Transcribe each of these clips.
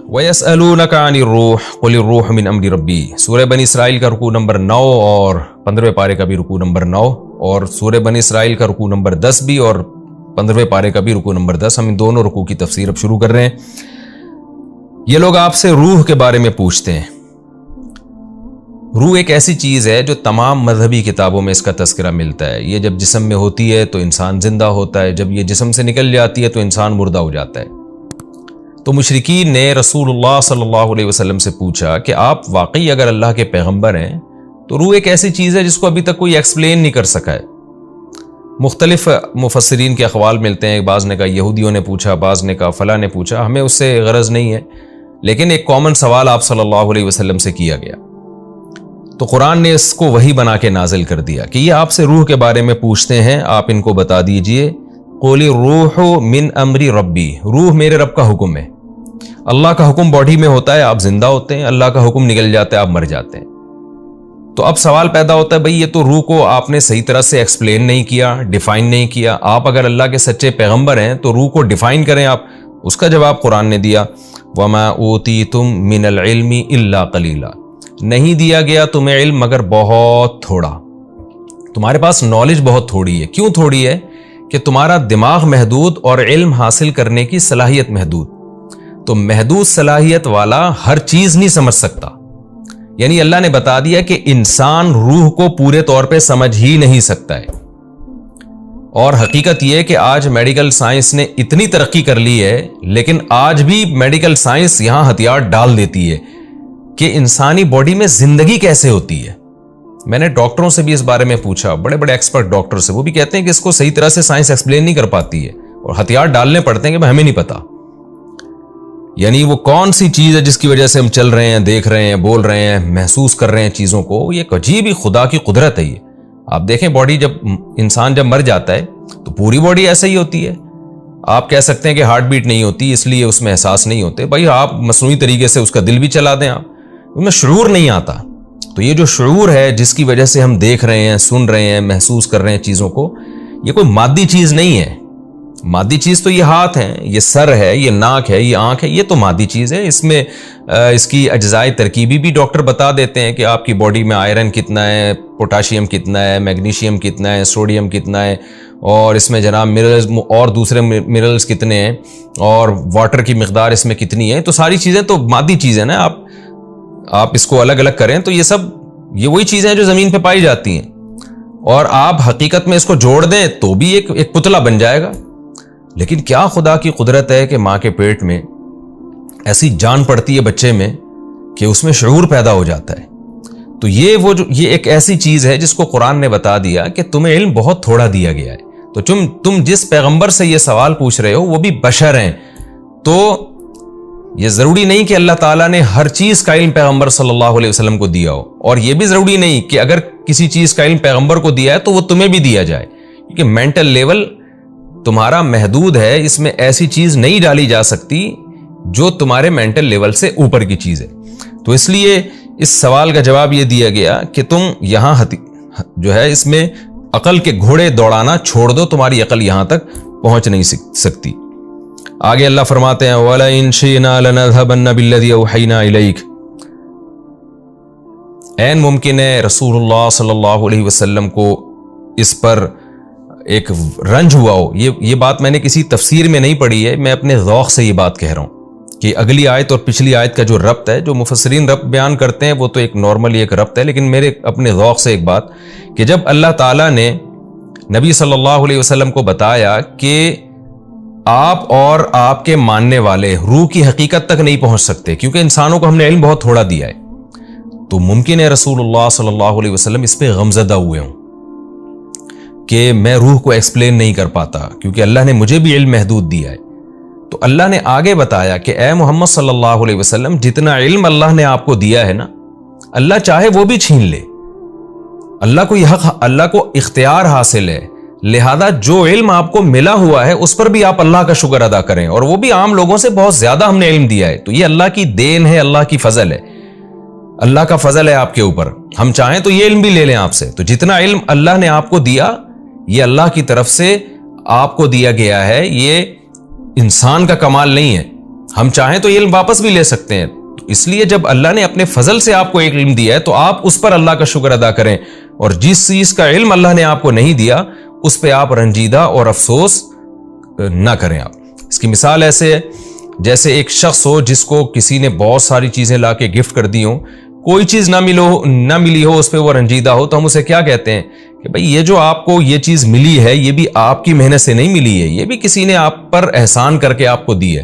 وَيَسْأَلُونَكَ عَنِ الرُّوحِ قُلِ الرُّوحُ مِنْ أَمْرِ رَبِّي، سورہ بنی اسرائیل کا رکوع نمبر 9 اور 15ویں پارے کا بھی رکوع نمبر 9، اور سورہ بنی اسرائیل کا رکوع نمبر 10 بھی اور 15ویں پارے کا بھی رکوع نمبر 10۔ ہم ان دونوں رکوع کی تفسیر اب شروع کر رہے ہیں۔ یہ لوگ آپ سے روح کے بارے میں پوچھتے ہیں۔ روح ایک ایسی چیز ہے جو تمام مذہبی کتابوں میں اس کا تذکرہ ملتا ہے۔ یہ جب جسم میں ہوتی ہے تو انسان زندہ ہوتا ہے، جب یہ جسم سے نکل جاتی ہے تو انسان مردہ ہو جاتا ہے۔ تو مشرکین نے رسول اللہ صلی اللہ علیہ وسلم سے پوچھا کہ آپ واقعی اگر اللہ کے پیغمبر ہیں تو روح ایک ایسی چیز ہے جس کو ابھی تک کوئی ایکسپلین نہیں کر سکا ہے۔ مختلف مفسرین کے اقوال ملتے ہیں، بعض نے کہا یہودیوں نے پوچھا، بعض نے کہا فلاں نے پوچھا، ہمیں اس سے غرض نہیں ہے، لیکن ایک کامن سوال آپ صلی اللہ علیہ وسلم سے کیا گیا تو قرآن نے اس کو وحی بنا کے نازل کر دیا کہ یہ آپ سے روح کے بارے میں پوچھتے ہیں، آپ ان کو بتا دیجئے قُلِ الرُّوحُ مِنْ أَمْرِ رَبِّي، روح میرے رب کا حکم ہے۔ اللہ کا حکم باڈی میں ہوتا ہے، آپ زندہ ہوتے ہیں، اللہ کا حکم نکل جاتا ہے، آپ مر جاتے ہیں۔ تو اب سوال پیدا ہوتا ہے بھئی یہ تو روح کو آپ نے صحیح طرح سے ایکسپلین نہیں کیا، ڈیفائن نہیں کیا۔ آپ اگر اللہ کے سچے پیغمبر ہیں تو روح کو ڈیفائن کریں آپ۔ اس کا جواب قرآن نے دیا وَمَا أُوتِيتُم مِّنَ الْعِلْمِ إِلَّا قَلِيلًا، نہیں دیا گیا تمہیں علم مگر بہت تھوڑا۔ تمہارے پاس نالج بہت تھوڑی ہے۔ کیوں تھوڑی ہے؟ کہ تمہارا دماغ محدود اور علم حاصل کرنے کی صلاحیت محدود۔ تو محدود صلاحیت والا ہر چیز نہیں سمجھ سکتا۔ یعنی اللہ نے بتا دیا کہ انسان روح کو پورے طور پہ سمجھ ہی نہیں سکتا ہے۔ اور حقیقت یہ ہے کہ آج میڈیکل سائنس نے اتنی ترقی کر لی ہے، لیکن آج بھی میڈیکل سائنس یہاں ہتھیار ڈال دیتی ہے کہ انسانی باڈی میں زندگی کیسے ہوتی ہے۔ میں نے ڈاکٹروں سے بھی اس بارے میں پوچھا، بڑے بڑے ایکسپرٹ ڈاکٹر سے، وہ بھی کہتے ہیں کہ اس کو صحیح طرح سے سائنس ایکسپلین نہیں کر پاتی ہے اور ہتھیار ڈالنے پڑتے ہیں کہ ہمیں نہیں پتا۔ یعنی وہ کون سی چیز ہے جس کی وجہ سے ہم چل رہے ہیں، دیکھ رہے ہیں، بول رہے ہیں، محسوس کر رہے ہیں چیزوں کو، یہ ایک عجیب ہی خدا کی قدرت ہے۔ یہ آپ دیکھیں باڈی انسان جب مر جاتا ہے تو پوری باڈی ایسے ہی ہوتی ہے۔ آپ کہہ سکتے ہیں کہ ہارٹ بیٹ نہیں ہوتی اس لیے اس میں احساس نہیں ہوتے، بھائی آپ مصنوعی طریقے سے اس کا دل بھی چلا دیں، آپ ان میں شعور نہیں آتا۔ تو یہ جو شعور ہے جس کی وجہ سے ہم دیکھ رہے ہیں، سن رہے ہیں، محسوس کر رہے ہیں چیزوں کو، یہ کوئی مادی چیز نہیں ہے۔ مادی چیز تو یہ ہاتھ ہے، یہ سر ہے، یہ ناک ہے، یہ آنکھ ہے، یہ تو مادی چیز ہے۔ اس میں اس کی اجزائے ترکیبی بھی ڈاکٹر بتا دیتے ہیں کہ آپ کی باڈی میں آئرن کتنا ہے، پوٹاشیم کتنا ہے، میگنیشیم کتنا ہے، سوڈیم کتنا ہے، اور اس میں جناب منرلز اور دوسرے منرلز کتنے ہیں، اور واٹر کی مقدار اس میں کتنی ہے۔ تو ساری چیزیں تو مادی چیزیں نا، آپ اس کو الگ الگ کریں تو یہ وہی چیزیں جو زمین پہ پائی جاتی ہیں، اور آپ حقیقت میں اس کو جوڑ دیں تو بھی ایک پتلا بن جائے گا۔ لیکن کیا خدا کی قدرت ہے کہ ماں کے پیٹ میں ایسی جان پڑتی ہے بچے میں کہ اس میں شعور پیدا ہو جاتا ہے۔ تو یہ ایک ایسی چیز ہے جس کو قرآن نے بتا دیا کہ تمہیں علم بہت تھوڑا دیا گیا ہے۔ تو تم جس پیغمبر سے یہ سوال پوچھ رہے ہو وہ بھی بشر ہیں، تو یہ ضروری نہیں کہ اللہ تعالیٰ نے ہر چیز کا علم پیغمبر صلی اللہ علیہ وسلم کو دیا ہو، اور یہ بھی ضروری نہیں کہ اگر کسی چیز کا علم پیغمبر کو دیا ہے تو وہ تمہیں بھی دیا جائے، کیونکہ مینٹل لیول تمہارا محدود ہے، اس میں ایسی چیز نہیں ڈالی جا سکتی جو تمہارے مینٹل لیول سے اوپر کی چیز ہے۔ تو اس لیے اس سوال کا جواب یہ دیا گیا کہ تم یہاں جو ہے اس میں عقل کے گھوڑے دوڑانا چھوڑ دو، تمہاری عقل یہاں تک پہنچ نہیں سکتی۔ آگے اللہ فرماتے ہیں وَلَئِن شِئْنَا لَنَذْهَبَنَّ بِالَّذِي أَوْحَيْنَا إِلَيْكَ، عین ممکن ہے رسول اللہ صلی اللہ علیہ وسلم کو اس پر ایک رنج ہوا ہو۔ یہ بات میں نے کسی تفسیر میں نہیں پڑھی ہے، میں اپنے ذوق سے یہ بات کہہ رہا ہوں کہ اگلی آیت اور پچھلی آیت کا جو ربط ہے، جو مفسرین ربط بیان کرتے ہیں وہ تو ایک نارملی ایک ربط ہے، لیکن میرے اپنے ذوق سے ایک بات کہ جب اللہ تعالیٰ نے نبی صلی اللہ علیہ وسلم کو بتایا کہ آپ اور آپ کے ماننے والے روح کی حقیقت تک نہیں پہنچ سکتے کیونکہ انسانوں کو ہم نے علم بہت تھوڑا دیا ہے، تو ممکن ہے رسول اللہ صلی اللہ علیہ وسلم اس پہ غمزدہ ہوئے ہوں کہ میں روح کو ایکسپلین نہیں کر پاتا کیونکہ اللہ نے مجھے بھی علم محدود دیا ہے۔ تو اللہ نے آگے بتایا کہ اے محمد صلی اللہ علیہ وسلم، جتنا علم اللہ نے آپ کو دیا ہے نا، اللہ چاہے وہ بھی چھین لے، اللہ کو اختیار حاصل ہے، لہذا جو علم آپ کو ملا ہوا ہے اس پر بھی آپ اللہ کا شکر ادا کریں، اور وہ بھی عام لوگوں سے بہت زیادہ ہم نے علم دیا ہے۔ تو یہ اللہ کی دین ہے، اللہ کی فضل ہے، اللہ کا فضل ہے آپ کے اوپر۔ ہم چاہیں تو یہ علم بھی لے لیں آپ سے۔ تو جتنا علم اللہ نے آپ کو دیا یہ اللہ کی طرف سے آپ کو دیا گیا ہے، یہ انسان کا کمال نہیں ہے۔ ہم چاہیں تو یہ علم واپس بھی لے سکتے ہیں. تو اس لیے جب اللہ نے اپنے فضل سے آپ کو ایک علم دیا ہے تو آپ اس پر اللہ کا شکر ادا کریں, اور جس چیز کا علم اللہ نے آپ کو نہیں دیا اس پہ آپ رنجیدہ اور افسوس نہ کریں. آپ اس کی مثال ایسے ہے جیسے ایک شخص ہو جس کو کسی نے بہت ساری چیزیں لا کے گفٹ کر دی ہوں, کوئی چیز نہ ملی ہو, اس پہ وہ رنجیدہ ہو, تو ہم اسے کیا کہتے ہیں کہ بھئی یہ جو آپ کو یہ چیز ملی ہے یہ بھی آپ کی محنت سے نہیں ملی ہے, یہ بھی کسی نے آپ پر احسان کر کے آپ کو دی ہے.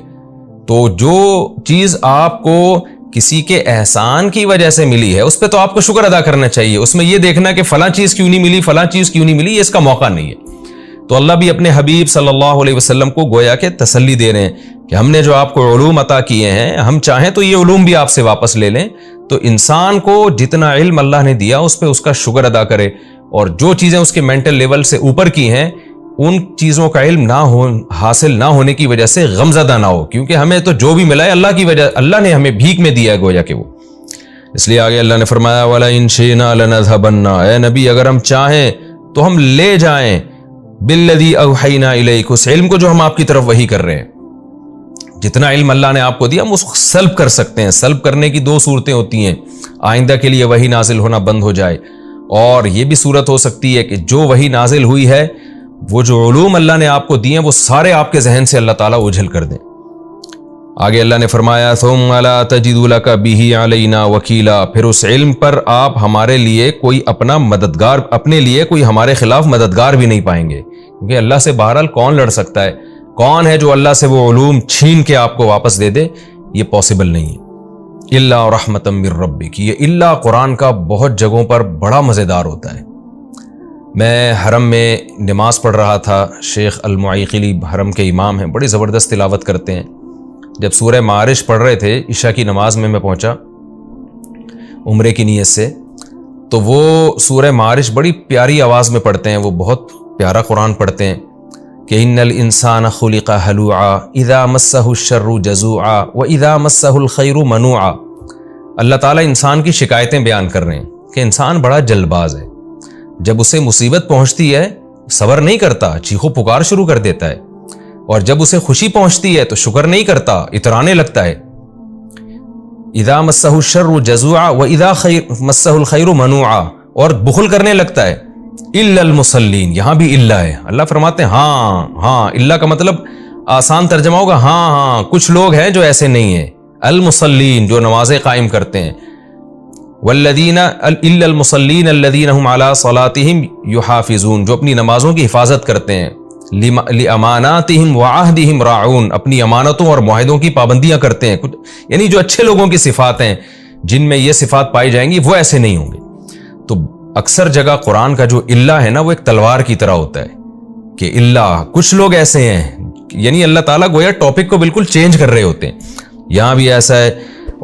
تو جو چیز آپ کو کسی کے احسان کی وجہ سے ملی ہے اس پہ تو آپ کو شکر ادا کرنا چاہیے, اس میں یہ دیکھنا کہ فلاں چیز کیوں نہیں ملی, فلاں چیز کیوں نہیں ملی, یہ اس کا موقع نہیں ہے. تو اللہ بھی اپنے حبیب صلی اللہ علیہ وسلم کو گویا کہ تسلی دے رہے ہیں کہ ہم نے جو آپ کو علوم عطا کیے ہیں, ہم چاہیں تو یہ علوم بھی آپ سے واپس لے لیں. تو انسان کو جتنا علم اللہ نے دیا اس پہ اس کا شکر ادا کرے, اور جو چیزیں اس کے مینٹل لیول سے اوپر کی ہیں ان چیزوں کا علم حاصل نہ ہونے کی وجہ سے غمزدہ نہ ہو, کیونکہ ہمیں تو جو بھی ملا ہے اللہ کی وجہ, اللہ نے ہمیں بھیک میں دیا ہے گویا کہ وہ. اس لیے آگے اللہ نے فرمایا وَلَئِن شِئْنَا لَنَذْهَبَنَّ, اے نبی اگر ہم چاہیں تو ہم لے جائیں بِالَّذِي أَوْحَيْنَا إِلَيْكَ, اس علم کو جو ہم آپ کی طرف وحی کر رہے ہیں. جتنا علم اللہ نے آپ کو دیا ہم اس کو سلب کر سکتے ہیں. سلب کرنے کی دو صورتیں ہوتی ہیں, آئندہ کے لیے وحی نازل ہونا بند ہو جائے, اور یہ بھی صورت ہو سکتی ہے کہ جو وحی نازل ہوئی ہے وہ جو علوم اللہ نے آپ کو دیے ہیں وہ سارے آپ کے ذہن سے اللہ تعالیٰ اجھل کر دیں. آگے اللہ نے فرمایا ثُمَّ لَا تَجِدُ لَكَ بِهِ عَلَيْنَا وَكِيلًا, پھر اس علم پر آپ ہمارے لیے کوئی اپنا مددگار, اپنے لیے کوئی ہمارے خلاف مددگار بھی نہیں پائیں گے, کیونکہ اللہ سے بہرحال کون لڑ سکتا ہے, کون ہے جو اللہ سے وہ علوم چھین کے آپ کو واپس دے دے, یہ پاسبل نہیں ہے. الا رحمۃ من ربک, یہ الا قرآن کا بہت جگہوں پر بڑا مزیدار ہوتا ہے. میں حرم میں نماز پڑھ رہا تھا, شیخ المعیقلی حرم کے امام ہیں, بڑی زبردست تلاوت کرتے ہیں. جب سورہ معارج پڑھ رہے تھے عشاء کی نماز میں پہنچا عمرے کی نیت سے, تو وہ سورہ معارج بڑی پیاری آواز میں پڑھتے ہیں, وہ بہت پیارا قرآن پڑھتے ہیں کہ ان الانسان خلق ہلوعا اذا مسہ الشر جزوعا واذا مسہ الخیر منوعا. اللہ تعالیٰ انسان کی شکایتیں بیان کر رہے ہیں کہ انسان بڑا جلد باز ہے, جب اسے مصیبت پہنچتی ہے صبر نہیں کرتا, چیخو پکار شروع کر دیتا ہے, اور جب اسے خوشی پہنچتی ہے تو شکر نہیں کرتا, اترانے لگتا ہے. اذا مسہ الشر جزوعا واذا مسہ الخیر منوعا, اور بخل کرنے لگتا ہے. الا المصلین, یہاں بھی الا ہے, اللہ فرماتے ہیں ہاں, الا کا مطلب آسان ترجمہ ہوگا ہاں, کچھ لوگ ہیں جو ایسے نہیں ہیں. المصلین, جو نمازیں قائم کرتے ہیں. والذین الا المصلین الذین هم علی صلاتهم یحافظون, جو اپنی نمازوں کی حفاظت کرتے ہیں. لاماناتهم وعہدهم راعون, اپنی امانتوں اور معاہدوں کی پابندیاں کرتے ہیں. یعنی جو اچھے لوگوں کی صفات ہیں جن میں یہ صفات پائی جائیں گی وہ ایسے نہیں ہوں گے. تو اکثر جگہ قرآن کا جو اللہ ہے نا وہ ایک تلوار کی طرح ہوتا ہے کہ اللہ, کچھ لوگ ایسے ہیں, یعنی اللہ تعالیٰ گویا ٹاپک کو بالکل چینج کر رہے ہوتے ہیں. یہاں بھی ایسا ہے,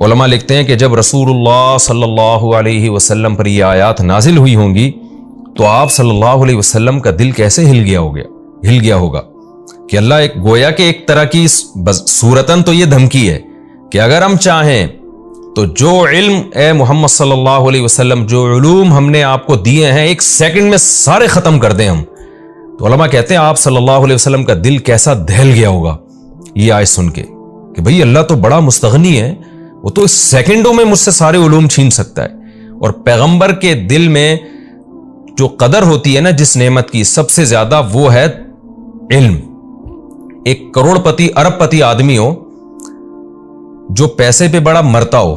علماء لکھتے ہیں کہ جب رسول اللہ صلی اللہ علیہ وسلم پر یہ آیات نازل ہوئی ہوں گی تو آپ صلی اللہ علیہ وسلم کا دل کیسے ہل گیا ہوگا کہ اللہ ایک گویا کہ ایک طرح کی صورتاً تو یہ دھمکی ہے کہ اگر ہم چاہیں تو جو علم اے محمد صلی اللہ علیہ وسلم, جو علوم ہم نے آپ کو دیے ہیں ایک سیکنڈ میں سارے ختم کر دیں ہم. تو علماء کہتے ہیں آپ صلی اللہ علیہ وسلم کا دل کیسا دہل گیا ہوگا یہ آیت سن کے کہ بھئی اللہ تو بڑا مستغنی ہے, وہ تو اس سیکنڈوں میں مجھ سے سارے علوم چھین سکتا ہے. اور پیغمبر کے دل میں جو قدر ہوتی ہے نا جس نعمت کی, سب سے زیادہ وہ ہے علم. ایک کروڑ پتی ارب پتی آدمی ہو جو پیسے پہ بڑا مرتا ہو,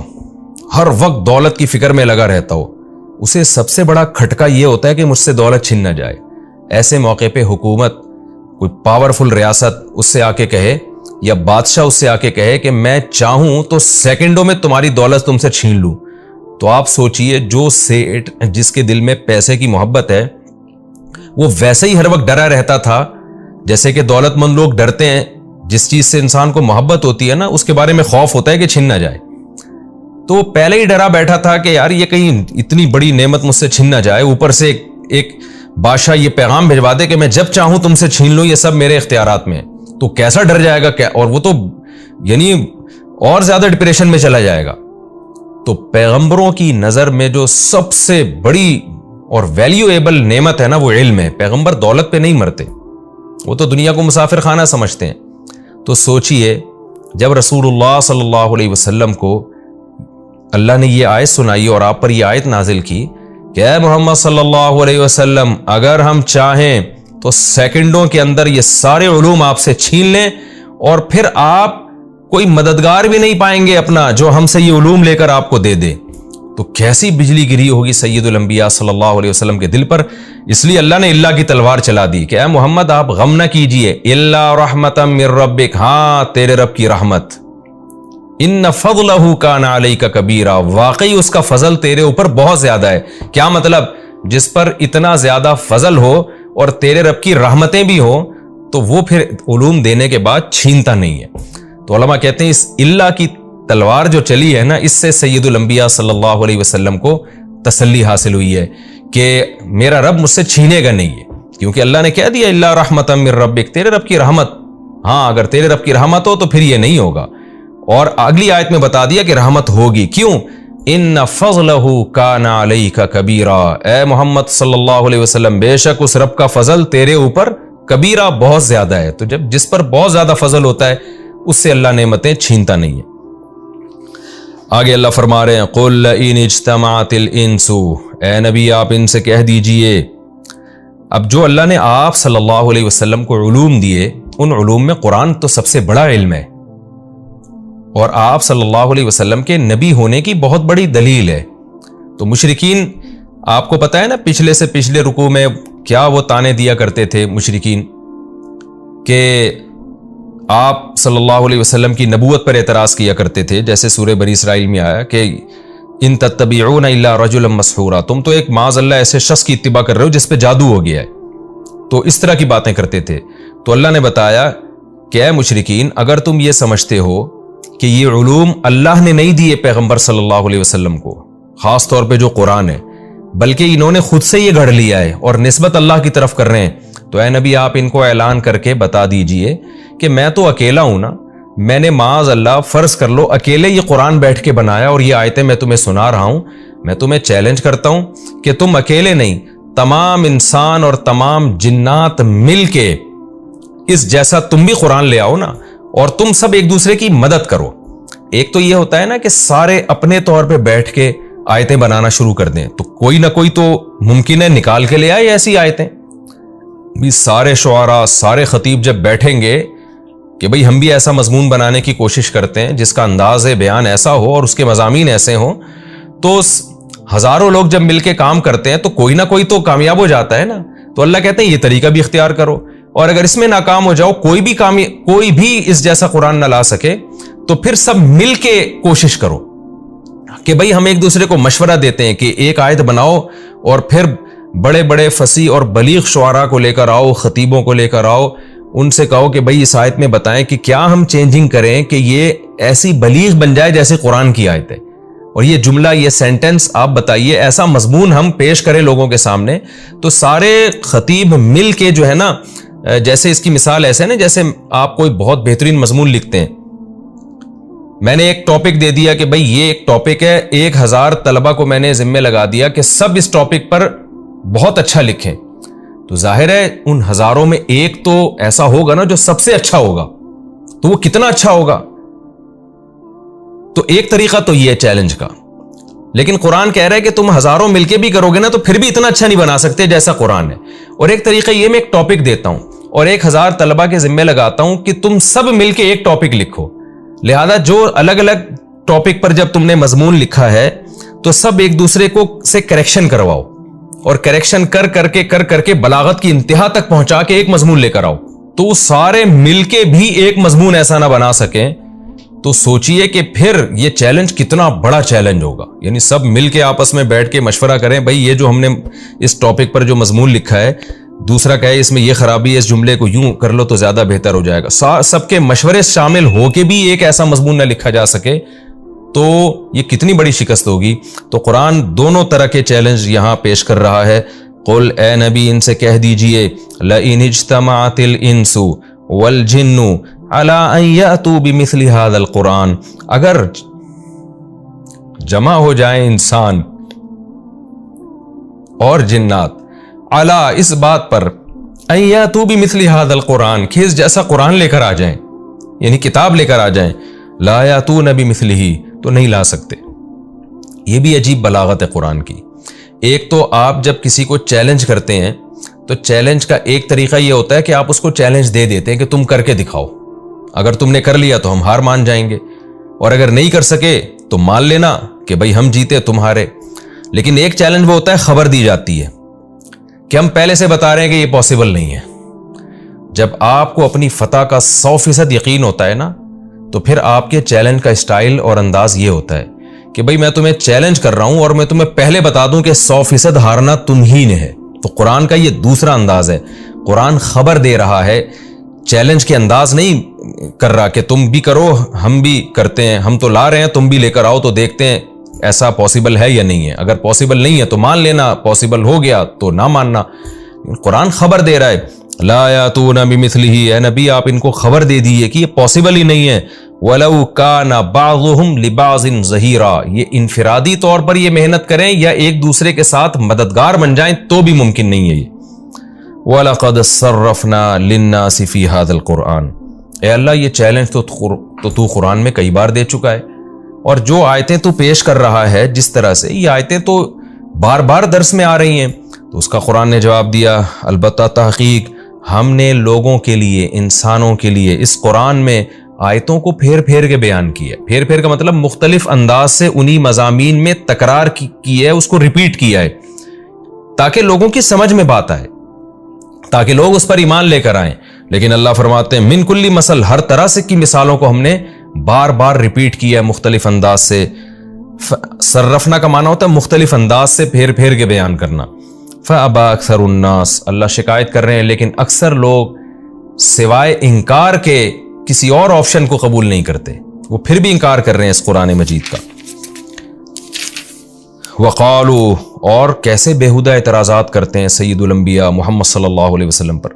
ہر وقت دولت کی فکر میں لگا رہتا ہو, اسے سب سے بڑا کھٹکا یہ ہوتا ہے کہ مجھ سے دولت چھن نہ جائے. ایسے موقع پہ حکومت, کوئی پاورفل ریاست اس سے آ کے کہے یا بادشاہ اس سے آ کے کہے کہ میں چاہوں تو سیکنڈوں میں تمہاری دولت تم سے چھین لوں, تو آپ سوچئے جو سیٹ جس کے دل میں پیسے کی محبت ہے وہ ویسے ہی ہر وقت ڈرا رہتا تھا جیسے کہ دولت مند لوگ ڈرتے ہیں. جس چیز سے انسان کو محبت ہوتی ہے نا اس کے بارے میں خوف ہوتا ہے کہ چھن نہ جائے. تو پہلے ہی ڈرا بیٹھا تھا کہ یار یہ کہیں اتنی بڑی نعمت مجھ سے چھن نہ جائے, اوپر سے ایک بادشاہ یہ پیغام بھجوا دے کہ میں جب چاہوں تم سے چھین لوں, یہ سب میرے اختیارات میں, تو کیسا ڈر جائے گا کیا, اور وہ تو یعنی اور زیادہ ڈپریشن میں چلا جائے گا. تو پیغمبروں کی نظر میں جو سب سے بڑی اور ویلیویبل نعمت ہے نا وہ علم ہے. پیغمبر دولت پہ نہیں مرتے, وہ تو دنیا کو مسافر خانہ سمجھتے ہیں. تو سوچئے جب رسولullah صلی اللہ علیہ وسلم کو اللہ نے یہ آیت سنائی اور آپ پر یہ آیت نازل کی کہ اے محمد صلی اللہ علیہ وسلم اگر ہم چاہیں تو سیکنڈوں کے اندر یہ سارے علوم آپ سے چھین لیں اور پھر آپ کوئی مددگار بھی نہیں پائیں گے اپنا جو ہم سے یہ علوم لے کر آپ کو دے دے، تو کیسی بجلی گری ہوگی سید الانبیاء صلی اللہ علیہ وسلم کے دل پر۔ اس لیے اللہ نے اللہ کی تلوار چلا دی کہ اے محمد آپ غم نہ کیجئے، الا رحمتا من ربک، ہاں تیرے رب کی رحمت، ان فضلہ کان علیک کبیرا، واقعی اس کا فضل تیرے اوپر بہت زیادہ ہے۔ کیا مطلب؟ جس پر اتنا زیادہ فضل ہو اور تیرے رب کی رحمتیں بھی ہوں تو وہ پھر علوم دینے کے بعد چھینتا نہیں ہے۔ تو علماء کہتے ہیں اس اللہ کی تلوار جو چلی ہے نا، اس سے سید الانبیاء صلی اللہ علیہ وسلم کو تسلی حاصل ہوئی ہے کہ میرا رب مجھ سے چھینے گا نہیں ہے، کیونکہ اللہ نے کہہ دیا اللہ رحمت من ربک، تیرے رب کی رحمت، ہاں اگر تیرے رب کی رحمت ہو تو پھر یہ نہیں ہوگا۔ اور اگلی آیت میں بتا دیا کہ رحمت ہوگی، کیوں؟ ان فضلہ کان علیک کبیرا، اے محمد صلی اللہ علیہ وسلم بے شک اس رب کا فضل تیرے اوپر کبیرہ بہت زیادہ ہے۔ تو جب جس پر بہت زیادہ فضل ہوتا ہے اس سے اللہ نعمتیں چھینتا نہیں ہے۔ آگے اللہ فرما رہے ہیں قل لئن اجتمعت الانس، اے نبی آپ ان سے کہہ دیجئے، اب جو اللہ نے آپ صلی اللہ علیہ وسلم کو علوم دیے، ان علوم میں قرآن تو سب سے بڑا علم ہے اور آپ صلی اللہ علیہ وسلم کے نبی ہونے کی بہت بڑی دلیل ہے۔ تو مشرکین، آپ کو پتہ ہے نا پچھلے سے پچھلے رکوع میں کیا وہ تانے دیا کرتے تھے مشرکین کہ آپ صلی اللہ علیہ وسلم کی نبوت پر اعتراض کیا کرتے تھے، جیسے سورہ بنی اسرائیل میں آیا کہ ان تتبعون الا رجلا مسحورا، تم تو ایک معاذ اللہ ایسے شخص کی اتباع کر رہے ہو جس پہ جادو ہو گیا ہے، تو اس طرح کی باتیں کرتے تھے۔ تو اللہ نے بتایا کہ اے مشرکین اگر تم یہ سمجھتے ہو کہ یہ علوم اللہ نے نہیں دیے پیغمبر صلی اللہ علیہ وسلم کو، خاص طور پہ جو قرآن ہے، بلکہ انہوں نے خود سے یہ گھڑ لیا ہے اور نسبت اللہ کی طرف کر رہے ہیں، تو اے نبی آپ ان کو اعلان کر کے بتا دیجئے کہ میں تو اکیلا ہوں نا، میں نے معاذ اللہ فرض کر لو اکیلے یہ قرآن بیٹھ کے بنایا اور یہ آیتیں میں تمہیں سنا رہا ہوں، میں تمہیں چیلنج کرتا ہوں کہ تم اکیلے نہیں، تمام انسان اور تمام جنات مل کے اس جیسا تم بھی قرآن لے آؤ نا، اور تم سب ایک دوسرے کی مدد کرو۔ ایک تو یہ ہوتا ہے نا کہ سارے اپنے طور پہ بیٹھ کے آیتیں بنانا شروع کر دیں، تو کوئی نہ کوئی تو ممکن ہے نکال کے لے آئے ایسی آیتیں۔ بھی سارے شعراء، سارے خطیب جب بیٹھیں گے کہ بھئی ہم بھی ایسا مضمون بنانے کی کوشش کرتے ہیں جس کا انداز بیان ایسا ہو اور اس کے مضامین ایسے ہوں، تو ہزاروں لوگ جب مل کے کام کرتے ہیں تو کوئی نہ کوئی تو کامیاب ہو جاتا ہے نا۔ تو اللہ کہتے ہیں یہ طریقہ بھی اختیار کرو، اور اگر اس میں ناکام ہو جاؤ، کوئی بھی اس جیسا قرآن نہ لا سکے، تو پھر سب مل کے کوشش کرو کہ بھئی ہم ایک دوسرے کو مشورہ دیتے ہیں کہ ایک آیت بناؤ اور پھر بڑے بڑے فصیح اور بلیغ شعراء کو لے کر آؤ، خطیبوں کو لے کر آؤ، ان سے کہو کہ بھئی اس آیت میں بتائیں کہ کیا ہم چینجنگ کریں کہ یہ ایسی بلیغ بن جائے جیسے قرآن کی آیت ہے، اور یہ جملہ، یہ سینٹنس آپ بتائیے، ایسا مضمون ہم پیش کریں لوگوں کے سامنے۔ تو سارے خطیب مل کے جو ہے نا، جیسے اس کی مثال ایسے نا جیسے آپ کوئی بہت بہترین مضمون لکھتے ہیں، میں نے ایک ٹاپک دے دیا کہ بھئی یہ ایک ٹاپک ہے، 1000 طلبہ کو میں نے ذمہ لگا دیا کہ سب اس ٹاپک پر بہت اچھا لکھیں، تو ظاہر ہے ان ہزاروں میں ایک تو ایسا ہوگا نا جو سب سے اچھا ہوگا، تو وہ کتنا اچھا ہوگا۔ تو ایک طریقہ تو یہ ہے چیلنج کا، لیکن قرآن کہہ رہا ہے کہ تم ہزاروں مل کے بھی کرو گے نا تو پھر بھی اتنا اچھا نہیں بنا سکتے جیسا قرآن ہے۔ اور ایک طریقہ یہ، میں ایک ٹاپک دیتا ہوں اور 1000 طلبہ کے ذمہ لگاتا ہوں کہ تم سب مل کے ایک ٹاپک لکھو، لہذا جو الگ الگ ٹاپک پر جب تم نے مضمون لکھا ہے تو سب ایک دوسرے کو سے کریکشن کرواؤ، اور کریکشن کر کے بلاغت کی انتہا تک پہنچا کے ایک مضمون لے کر آؤ۔ تو وہ سارے مل کے بھی ایک مضمون ایسا نہ بنا سکیں، تو سوچئے کہ پھر یہ چیلنج کتنا بڑا چیلنج ہوگا۔ یعنی سب مل کے آپس میں بیٹھ کے مشورہ کریں، بھئی یہ جو ہم نے اس ٹاپک پر جو مضمون لکھا ہے، دوسرا کہے اس میں یہ خرابی ہے، اس جملے کو یوں کر لو تو زیادہ بہتر ہو جائے گا، سب کے مشورے شامل ہو کے بھی ایک ایسا مضمون نہ لکھا جا سکے تو یہ کتنی بڑی شکست ہوگی۔ تو قرآن دونوں طرح کے چیلنج یہاں پیش کر رہا ہے۔ قل اے نبی ان سے کہہ دیجئے لئن اجتمعت الانس والجن علی ان یأتوا بمثل هذا القرآن، اگر جمع ہو جائیں انسان اور جنات علی اس بات پر ان یأتوا بمثل هذا القرآن کہ اس جیسا قرآن لے کر آ جائیں، یعنی کتاب لے کر آ جائیں، لا یاتون بمثلہ، تو نہیں لا سکتے۔ یہ بھی عجیب بلاغت ہے قرآن کی۔ ایک تو آپ جب کسی کو چیلنج کرتے ہیں تو چیلنج کا ایک طریقہ یہ ہوتا ہے کہ آپ اس کو چیلنج دے دیتے ہیں کہ تم کر کے دکھاؤ، اگر تم نے کر لیا تو ہم ہار مان جائیں گے، اور اگر نہیں کر سکے تو مان لینا کہ بھئی ہم جیتے تم ہارے۔ لیکن ایک چیلنج وہ ہوتا ہے خبر دی جاتی ہے کہ ہم پہلے سے بتا رہے ہیں کہ یہ پاسبل نہیں ہے۔ جب آپ کو اپنی فتح کا 100% یقین ہوتا ہے نا، تو پھر آپ کے چیلنج کا اسٹائل اور انداز یہ ہوتا ہے کہ بھئی میں تمہیں چیلنج کر رہا ہوں اور میں تمہیں پہلے بتا دوں کہ 100% ہارنا تم ہی نے ہے۔ تو قرآن کا یہ دوسرا انداز ہے، قرآن خبر دے رہا ہے، چیلنج کے انداز نہیں کر رہا کہ تم بھی کرو ہم بھی کرتے ہیں، ہم تو لا رہے ہیں تم بھی لے کر آؤ تو دیکھتے ہیں ایسا پاسبل ہے یا نہیں ہے، اگر پاسبل نہیں ہے تو مان لینا، پاسبل ہو گیا تو نہ ماننا۔ قرآن خبر دے رہا ہے، لا یاتون بمثلہ، اے نبی آپ ان کو خبر دے دیئے کہ یہ پاسبل ہی نہیں ہے۔ وَلَوْ كَانَ بَعْضُهُمْ لِبَعْضٍ ظَهِيرًا، یہ انفرادی طور پر یہ محنت کریں یا ایک دوسرے کے ساتھ مددگار بن جائیں تو بھی ممکن نہیں ہے یہ۔ وَلَقَدْ صَرَّفْنَا لِلنَّاسِ فِي هَذَا الْقُرْآنِ، اے اللہ یہ چیلنج تو قرآن میں کئی بار دے چکا ہے، اور جو آیتیں تو پیش کر رہا ہے جس طرح سے، یہ آیتیں تو بار بار درس میں آ رہی ہیں، تو اس کا قرآن نے جواب دیا، البتہ تحقیق ہم نے لوگوں کے لیے، انسانوں کے لیے اس قرآن میں آیتوں کو پھیر پھیر کے بیان کیا ہے۔ پھیر پھیر کا مطلب مختلف انداز سے انہی مضامین میں تکرار کی ہے، اس کو ریپیٹ کیا ہے تاکہ لوگوں کی سمجھ میں بات آئے، تاکہ لوگ اس پر ایمان لے کر آئیں۔ لیکن اللہ فرماتے ہیں من کلی مثل، ہر طرح سے کی مثالوں کو ہم نے بار بار ریپیٹ کیا ہے مختلف انداز سے۔ صرفنا کا معنی ہوتا ہے مختلف انداز سے پھیر پھیر کے بیان کرنا۔ فَأَبَى أَكْثَرُ النَّاسِ، اللہ شکایت کر رہے ہیں لیکن اکثر لوگ سوائے انکار کے کسی اور آپشن کو قبول نہیں کرتے، وہ پھر بھی انکار کر رہے ہیں اس قرآن مجید کا۔ وقالوا، اور کیسے بیہودہ اعتراضات کرتے ہیں سید الانبیاء محمد صلی اللہ علیہ وسلم پر۔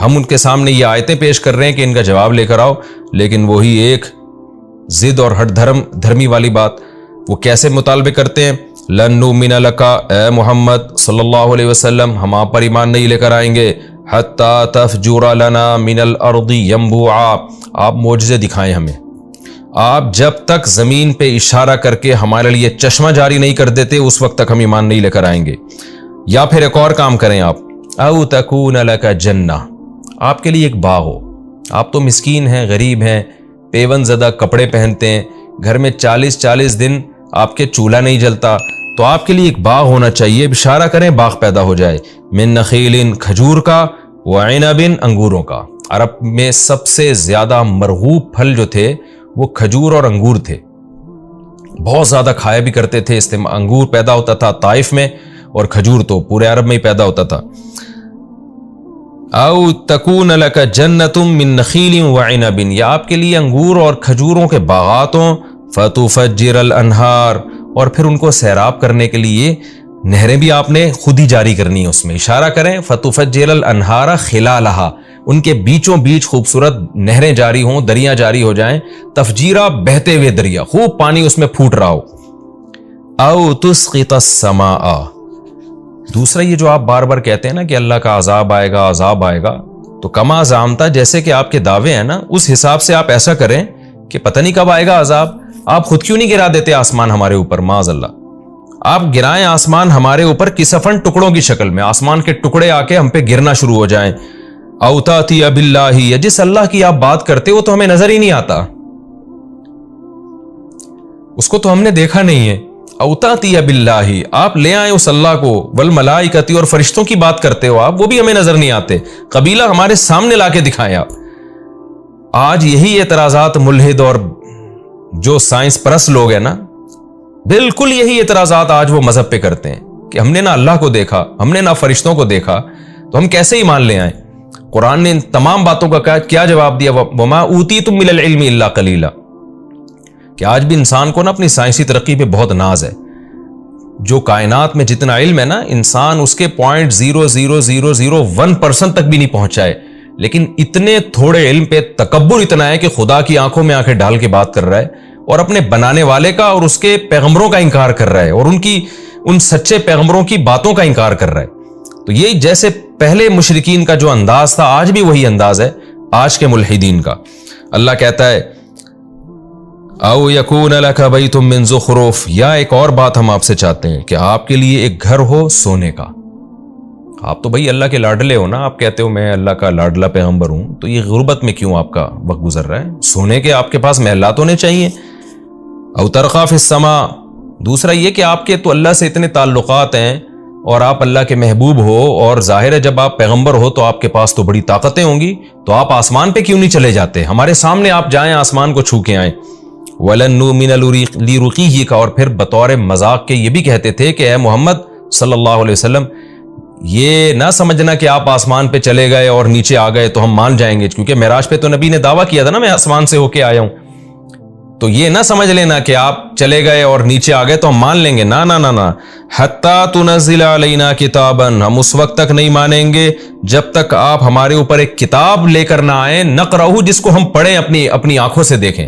ہم ان کے سامنے یہ آیتیں پیش کر رہے ہیں کہ ان کا جواب لے کر آؤ، لیکن وہی ایک ضد اور ہٹ دھرمی والی بات، وہ کیسے مطالبے کرتے ہیں، لن نؤمن لک، اے محمد صلی اللہ علیہ وسلم ہم آپ پر ایمان نہیں لے کر آئیں گے، حتی تفجر لنا من الارض ینبوعا، آپ معجزے دکھائیں ہمیں، آپ جب تک زمین پہ اشارہ کر کے ہمارے لیے چشمہ جاری نہیں کر دیتے اس وقت تک ہم ایمان نہیں لے کر آئیں گے۔ یا پھر ایک اور کام کریں آپ، او تکون لک جنہ، آپ کے لیے ایک باغ ہو، آپ تو مسکین ہیں، غریب ہیں، پیون زدہ کپڑے پہنتے ہیں، گھر میں 40 دن آپ کے چولہا نہیں جلتا، تو آپ کے لیے ایک باغ ہونا چاہیے، اشارہ کریں باغ پیدا ہو جائے، من نخیل، کھجور کا، وعنب، انگوروں کا۔ عرب میں سب سے زیادہ مرغوب پھل جو تھے وہ کھجور اور انگور تھے، بہت زیادہ کھایا بھی کرتے تھے، انگور پیدا ہوتا تھا طائف میں اور کھجور تو پورے عرب میں ہی پیدا ہوتا تھا۔ او تکون لک جنت من نخیل وعنب، یا آپ کے لیے انگور اور کھجوروں کے باغات ہوں، فتفجر الانہار، اور پھر ان کو سیراب کرنے کے لیے نہریں بھی آپ نے خود ہی جاری کرنی ہے، اس میں اشارہ کریں فتفجر الانہار خلالہا، ان کے بیچوں بیچ خوبصورت نہریں جاری ہوں، دریاں جاری ہو جائیں، تفجیرہ بہتے ہوئے دریا، خوب پانی اس میں پھوٹ رہا ہو۔ او تسقط السماء، دوسرا یہ جو آپ بار بار کہتے ہیں نا کہ اللہ کا عذاب آئے گا، عذاب آئے گا، تو کما زعمتا، جیسے کہ آپ کے دعوے ہیں نا اس حساب سے آپ ایسا کریں کہ پتہ نہیں کب آئے گا عذاب، آپ خود کیوں نہیں گرا دیتے آسمان ہمارے اوپر، معاذ اللہ، آپ گرائیں آسمان ہمارے اوپر کسفن ٹکڑوں کی شکل میں، آسمان کے ٹکڑے آ کے ہم پہ گرنا شروع ہو جائیں۔ او تاتی باللہ، یا جس اللہ کی آپ بات کرتے وہ تو ہمیں نظر ہی نہیں آتا، اس کو تو ہم نے دیکھا نہیں ہے۔ او تاتی باللہ، آپ لے آئیں اس اللہ کو، والملائکۃ، اور فرشتوں کی بات کرتے ہو آپ، وہ بھی ہمیں نظر نہیں آتے، قبیلہ ہمارے سامنے لا کے دکھائیں آپ۔ آج یہی اعتراضات ملحد اور جو سائنس پرست لوگ ہیں نا، بالکل یہی اعتراضات آج وہ مذہب پہ کرتے ہیں کہ ہم نے نہ اللہ کو دیکھا، ہم نے نہ فرشتوں کو دیکھا، تو ہم کیسے ایمان لے آئیں۔ قرآن نے ان تمام باتوں کا کیا جواب دیا، وما اوتیتم من العلم الا قلیلا، کہ آج بھی انسان کو نا اپنی سائنسی ترقی پہ بہت ناز ہے، جو کائنات میں جتنا علم ہے نا انسان اس کے 0.0001% تک بھی نہیں پہنچا ہے، لیکن اتنے تھوڑے علم پہ تکبر اتنا ہے کہ خدا کی آنکھوں میں آنکھیں ڈال کے بات کر رہا ہے، اور اپنے بنانے والے کا اور اس کے پیغمبروں کا انکار کر رہا ہے، اور ان سچے پیغمبروں کی باتوں کا انکار کر رہا ہے۔ تو یہ جیسے پہلے مشرکین کا جو انداز تھا آج بھی وہی انداز ہے آج کے ملحدین کا۔ اللہ کہتا ہے او یکون لک بیت من زخرف، یا ایک اور بات ہم آپ سے چاہتے ہیں کہ آپ کے لیے ایک گھر ہو سونے کا. آپ تو بھائی اللہ کے لاڈلے ہو نا، آپ کہتے ہو میں اللہ کا لاڈلا پیغمبر ہوں، تو یہ غربت میں کیوں آپ کا وقت گزر رہا ہے؟ سونے کے آپ کے پاس محلات ہونے چاہیے. او ترقی فی السماء، دوسرا یہ کہ آپ کے تو اللہ سے اتنے تعلقات ہیں اور آپ اللہ کے محبوب ہو، اور ظاہر ہے جب آپ پیغمبر ہو تو آپ کے پاس تو بڑی طاقتیں ہوں گی، تو آپ آسمان پہ کیوں نہیں چلے جاتے؟ ہمارے سامنے آپ جائیں، آسمان کو چھو کے آئیں. وَلَن نُؤْمِنَ لِرُقِيِّكَ، اور پھر بطور مذاق کے یہ بھی کہتے تھے کہ اے محمد صلی اللہ علیہ وسلم، یہ نہ سمجھنا کہ آپ آسمان پہ چلے گئے اور نیچے آ گئے تو ہم مان جائیں گے، کیونکہ معراج پہ تو نبی نے دعویٰ کیا تھا نا میں آسمان سے ہو کے آیا ہوں. تو یہ نہ سمجھ لینا کہ آپ چلے گئے اور نیچے آ گئے تو ہم مان لیں گے، نہ نہ نہ نہ. حَتَّى تُنَزِّلَ عَلَيْنَا كِتَابًا، ہم اس وقت تک نہیں مانیں گے جب تک آپ ہمارے اوپر ایک کتاب لے کر نہ آئیں، نقرأہ، جس کو ہم پڑھیں، اپنی آنکھوں سے دیکھیں.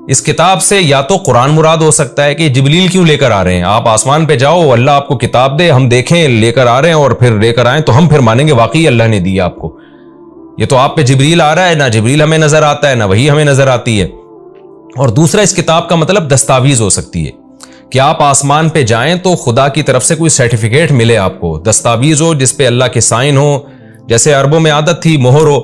اس کتاب سے یا تو قرآن مراد ہو سکتا ہے کہ جبریل کیوں لے کر آ رہے ہیں، آپ آسمان پہ جاؤ، اللہ آپ کو کتاب دے، ہم دیکھیں لے کر آ رہے ہیں اور پھر لے کر آئیں تو ہم پھر مانیں گے واقعی اللہ نے دی آپ کو. یہ تو آپ پہ جبریل آ رہا ہے، نہ جبریل ہمیں نظر آتا ہے نہ وہی ہمیں نظر آتی ہے. اور دوسرا اس کتاب کا مطلب دستاویز ہو سکتی ہے کہ آپ آسمان پہ جائیں تو خدا کی طرف سے کوئی سرٹیفکیٹ ملے، آپ کو دستاویز ہو جس پہ اللہ کے سائن ہو، جیسے عربوں میں عادت تھی مہر ہو،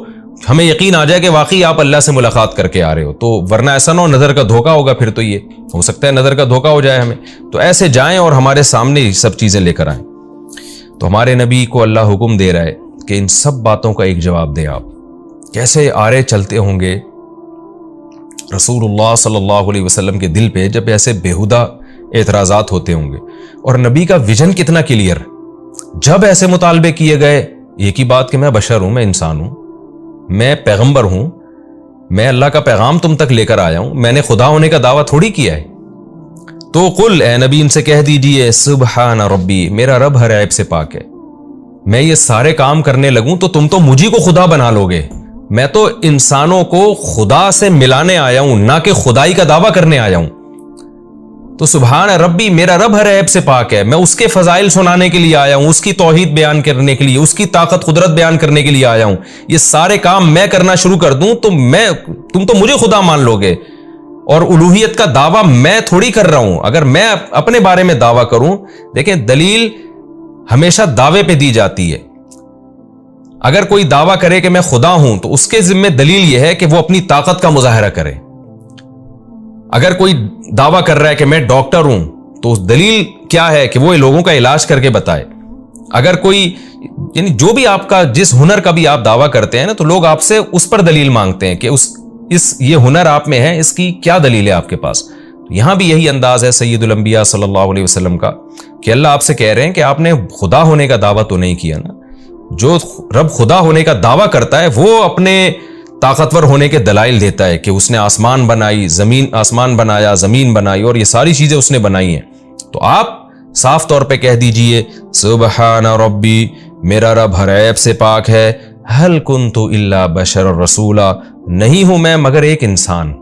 ہمیں یقین آ جائے کہ واقعی آپ اللہ سے ملاقات کر کے آ رہے ہو. تو ورنہ ایسا نہ ہو نظر کا دھوکہ ہوگا، پھر تو یہ ہو سکتا ہے نظر کا دھوکہ ہو جائے ہمیں. تو ایسے جائیں اور ہمارے سامنے یہ سب چیزیں لے کر آئیں. تو ہمارے نبی کو اللہ حکم دے رہا ہے کہ ان سب باتوں کا ایک جواب دیں. آپ کیسے آرے چلتے ہوں گے رسول اللہ صلی اللہ علیہ وسلم کے دل پہ جب ایسے بیہودہ اعتراضات ہوتے ہوں گے، اور نبی کا ویژن کتنا کلیئر. جب ایسے مطالبے کیے گئے، ایک ہی بات کہ میں بشر ہوں، میں انسان ہوں، میں پیغمبر ہوں، میں اللہ کا پیغام تم تک لے کر آیا ہوں، میں نے خدا ہونے کا دعویٰ تھوڑی کیا ہے. تو قل، اے نبی ان سے کہہ دیجئے سبحان ربی، میرا رب ہر عیب سے پاک ہے. میں یہ سارے کام کرنے لگوں تو تم تو مجھے کو خدا بنا لو گے. میں تو انسانوں کو خدا سے ملانے آیا ہوں، نہ کہ خدائی کا دعویٰ کرنے آیا ہوں. تو سبحان ربی، میرا رب ہر عیب سے پاک ہے، میں اس کے فضائل سنانے کے لیے آیا ہوں، اس کی توحید بیان کرنے کے لیے، اس کی طاقت قدرت بیان کرنے کے لیے آیا ہوں. یہ سارے کام میں کرنا شروع کر دوں تو تم تو مجھے خدا مان لو گے. اور الوہیت کا دعویٰ میں تھوڑی کر رہا ہوں. اگر میں اپنے بارے میں دعویٰ کروں، دیکھیں دلیل ہمیشہ دعوے پہ دی جاتی ہے. اگر کوئی دعویٰ کرے کہ میں خدا ہوں تو اس کے ذمہ دلیل یہ ہے کہ وہ اپنی طاقت کا مظاہرہ کرے. اگر کوئی دعویٰ کر رہا ہے کہ میں ڈاکٹر ہوں تو دلیل کیا ہے کہ وہ لوگوں کا علاج کر کے بتائے. اگر کوئی یعنی جو بھی آپ کا جس ہنر کا بھی آپ دعویٰ کرتے ہیں نا، تو لوگ آپ سے اس پر دلیل مانگتے ہیں کہ یہ ہنر آپ میں ہے، اس کی کیا دلیل ہے آپ کے پاس. یہاں بھی یہی انداز ہے سید الانبیاء صلی اللہ علیہ وسلم کا کہ اللہ آپ سے کہہ رہے ہیں کہ آپ نے خدا ہونے کا دعویٰ تو نہیں کیا نا. جو رب خدا ہونے کا دعویٰ کرتا ہے وہ اپنے طاقتور ہونے کے دلائل دیتا ہے کہ اس نے آسمان بنائی، آسمان بنایا، زمین بنائی، اور یہ ساری چیزیں اس نے بنائی ہیں. تو آپ صاف طور پہ کہہ دیجئے سبحان ربی، میرا رب ہر عیب سے پاک ہے. هل كنت الا بشر رسولا، نہیں ہوں میں مگر ایک انسان،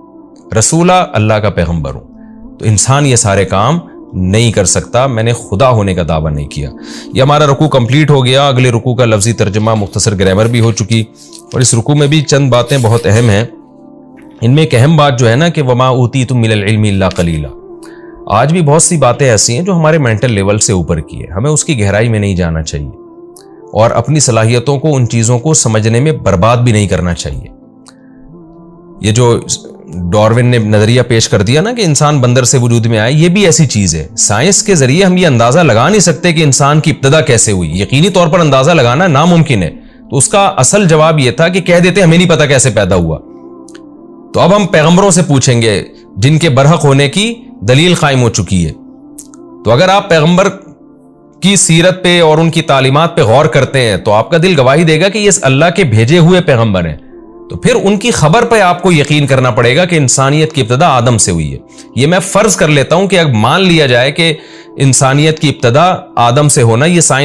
رسولہ اللہ کا پیغمبر ہوں. تو انسان یہ سارے کام نہیں کر سکتا، میں نے خدا ہونے کا دعویٰ نہیں کیا. یہ ہمارا رکوع کمپلیٹ ہو گیا. اگلے رکوع کا لفظی ترجمہ، مختصر گرامر بھی ہو چکی، اور اس رکوع میں بھی چند باتیں بہت اہم ہیں. ان میں ایک اہم بات جو ہے نا کہ وما اوتیتم من العلم الا قلیلا. آج بھی بہت سی باتیں ایسی ہیں جو ہمارے مینٹل لیول سے اوپر کی ہے، ہمیں اس کی گہرائی میں نہیں جانا چاہیے اور اپنی صلاحیتوں کو، ان چیزوں کو سمجھنے میں برباد بھی نہیں کرنا چاہیے. یہ جو ڈارون نے نظریہ پیش کر دیا نا کہ انسان بندر سے وجود میں آئے، یہ بھی ایسی چیز ہے. سائنس کے ذریعے ہم یہ اندازہ لگا نہیں سکتے کہ انسان کی ابتدا کیسے ہوئی. یقینی طور پر اندازہ لگانا ناممکن ہے. تو اس کا اصل جواب یہ تھا کہ کہہ دیتے ہمیں نہیں پتا کیسے پیدا ہوا. تو اب ہم پیغمبروں سے پوچھیں گے جن کے برحق ہونے کی دلیل قائم ہو چکی ہے. تو اگر آپ پیغمبر کی سیرت پہ اور ان کی تعلیمات پہ غور کرتے ہیں تو آپ کا دل گواہی دے گا کہ یہ اللہ کے بھیجے ہوئے پیغمبر ہیں. تو پھر ان کی خبر پہ آپ کو یقین کرنا پڑے گا کہ انسانیت کی ابتدا آدم سے ہوئی ہے. یہ میں فرض کر لیتا ہوں کہ اگر مان لیا جائے کہ انسانیت کی ابتدا آدم سے ہونا، یہ سائنس